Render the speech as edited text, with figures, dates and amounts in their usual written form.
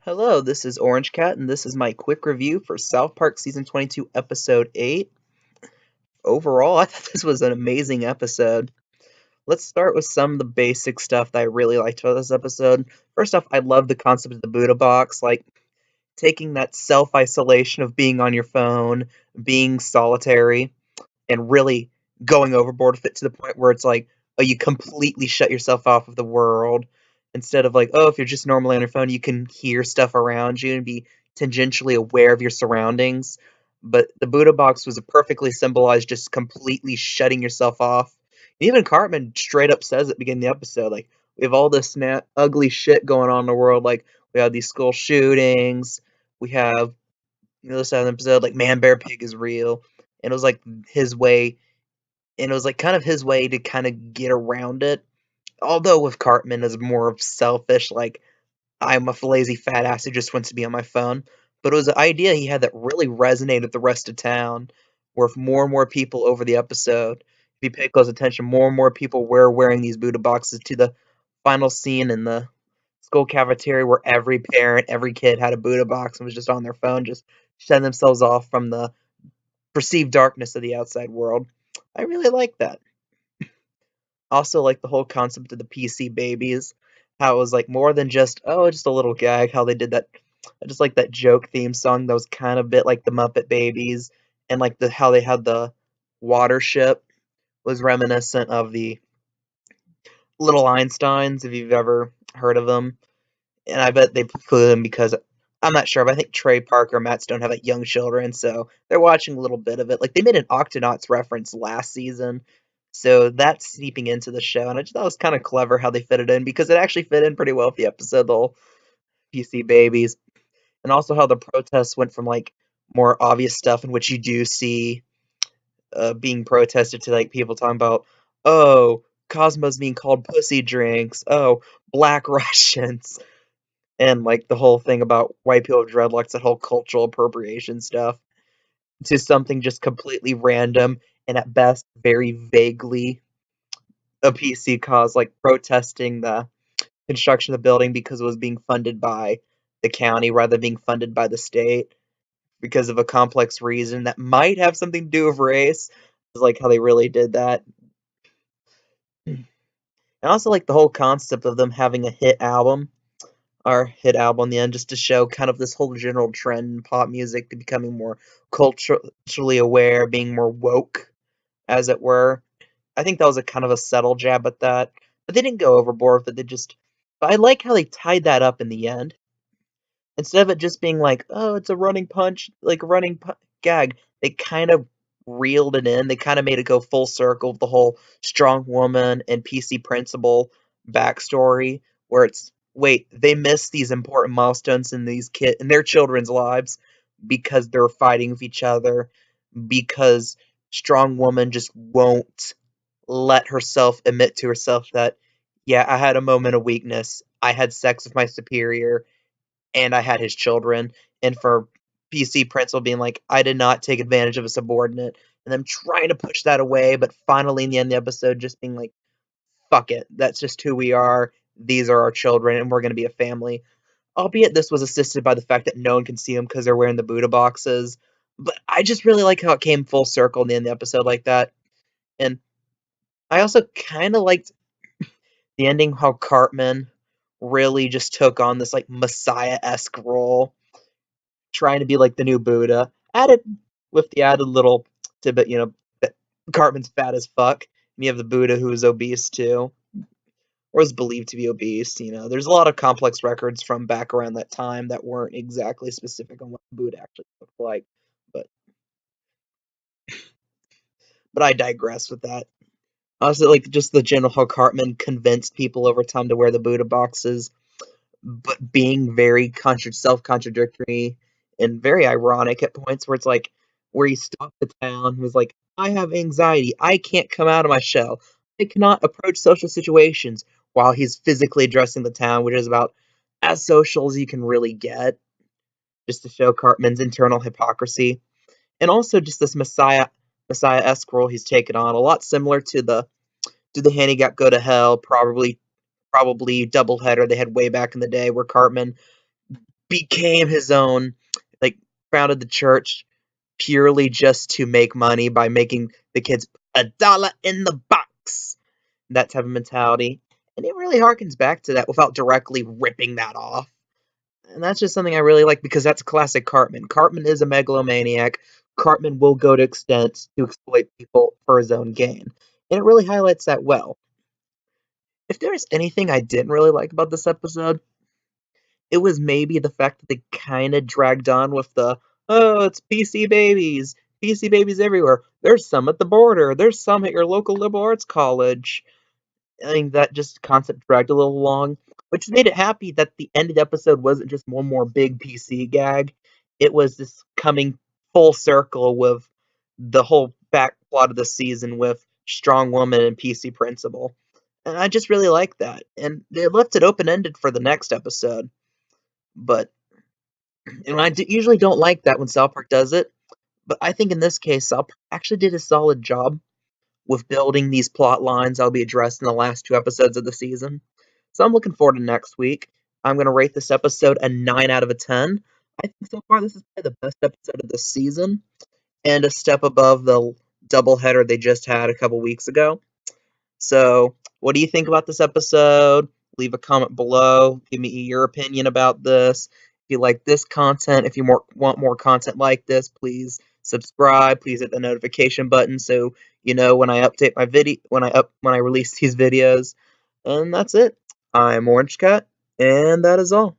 Hello, this is Orange Cat, and this is my quick review for South Park Season 22, Episode 8. Overall, I thought this was an amazing episode. Let's start with some of the basic stuff that I really liked about this episode. First off, I love the concept of the Buddha box, like taking that self-isolation of being on your phone, being solitary, and really going overboard with it to the point where it's like, oh, you completely shut yourself off of the world. Instead of like, oh, if you're just normally on your phone, you can hear stuff around you and be tangentially aware of your surroundings. But the Buddha box was perfectly symbolized just completely shutting yourself off. Even Cartman straight up says at the beginning of the episode, like, we have all this ugly shit going on in the world. Like, we have these school shootings. We have, this side of the episode, like, Man Bear Pig is real. And it was like his way, and it was like kind of his way to kind of get around it. Although with Cartman is more of selfish, like I'm a lazy fat ass who just wants to be on my phone. But it was an idea he had that really resonated with the rest of town, where if more and more people over the episode, if you pay close attention, more and more people were wearing these Buddha boxes to the final scene in the school cafeteria where every parent, every kid had a Buddha box and was just on their phone, just shutting themselves off from the perceived darkness of the outside world. I really like that. Also, like the whole concept of the PC babies, how it was like more than just just a little gag. How they did that, I just like that joke theme song that was kind of a bit like the Muppet Babies, and like the how they had the water ship was reminiscent of the Little Einsteins, if you've ever heard of them. And I bet they included them because I'm not sure, but I think Trey Parker and Matt Stone have like young children, so they're watching a little bit of it. Like they made an Octonauts reference last season, so that's seeping into the show, and I just thought it was kind of clever how they fit it in because it actually fit in pretty well with the episode, the whole PC babies, and also how the protests went from like more obvious stuff in which you do see being protested to like people talking about, oh, Cosmo's being called pussy drinks, oh, black Russians, and like the whole thing about white people with dreadlocks, that whole cultural appropriation stuff, to something just completely random and at best very vaguely a PC cause, like protesting the construction of the building because it was being funded by the county rather than being funded by the state because of a complex reason that might have something to do with race. It's like how they really did that. And also like the whole concept of them having a hit album our hit album in the end, just to show kind of this whole general trend in pop music to becoming more culturally aware, being more woke, as it were. I think that was a kind of a subtle jab at that, but they didn't go overboard with it. But I like how they tied that up in the end. Instead of it just being like, oh, it's a running punch, like a running gag, they kind of reeled it in. They kind of made it go full circle with the whole strong woman and PC principal backstory, where it's wait, they missed these important milestones in in their children's lives because they're fighting with each other, because strong woman just won't let herself admit to herself that, yeah, I had a moment of weakness. I had sex with my superior and I had his children, and for PC Principal being like, I did not take advantage of a subordinate, and them trying to push that away, but finally in the end of the episode just being like, fuck it, that's just who we are, these are our children, and we're going to be a family. Albeit this was assisted by the fact that no one can see them because they're wearing the Buddha boxes, but I just really like how it came full circle in the end of the episode like that, and I also kind of liked the ending, how Cartman really just took on this like messiah-esque role trying to be like the new Buddha. Added with the added little tidbit, that Cartman's fat as fuck. And you have the Buddha who is obese too, or is believed to be obese. There's a lot of complex records from back around that time that weren't exactly specific on what Buddha actually looked like. But I digress with that. Also, like just the general how Cartman convinced people over time to wear the Buddha boxes, but being very self-contradictory and very ironic at points where it's like where he stopped the town, he was like, I have anxiety, I can't come out of my shell, I cannot approach social situations, while he's physically addressing the town, which is about as social as you can really get, just to show Cartman's internal hypocrisy. And also just this messiah-esque role he's taken on, a lot similar to the Do the Handicap Go to Hell, probably doubleheader they had way back in the day, where Cartman became his own, like, founded the church purely just to make money by making the kids $1 in the box. That type of mentality. And it really harkens back to that without directly ripping that off. And that's just something I really like because that's classic Cartman. Cartman is a megalomaniac. Cartman will go to extents to exploit people for his own gain. And it really highlights that well. If there's anything I didn't really like about this episode, it was maybe the fact that they kind of dragged on with the, oh, it's PC babies. PC babies everywhere. There's some at the border. There's some at your local liberal arts college. I think that just concept dragged a little long, which made it happy that the end of the episode wasn't just one more big PC gag. It was this coming full circle with the whole back plot of the season with Strong Woman and PC Principal. And I just really like that. And they left it open ended for the next episode. But and usually don't like that when South Park does it. But I think in this case, South Park actually did a solid job with building these plot lines I'll be addressed in the last 2 episodes of the season. So I'm looking forward to next week. I'm going to rate this episode a 9 out of a 10. I think so far this is probably the best episode of the season, and a step above the doubleheader they just had a couple weeks ago. So, what do you think about this episode? Leave a comment below. Give me your opinion about this. If you like this content, if you want more content like this, please subscribe. Please hit the notification button so you know when I update my video when I release these videos. And that's it. I'm Orange Cat, and that is all.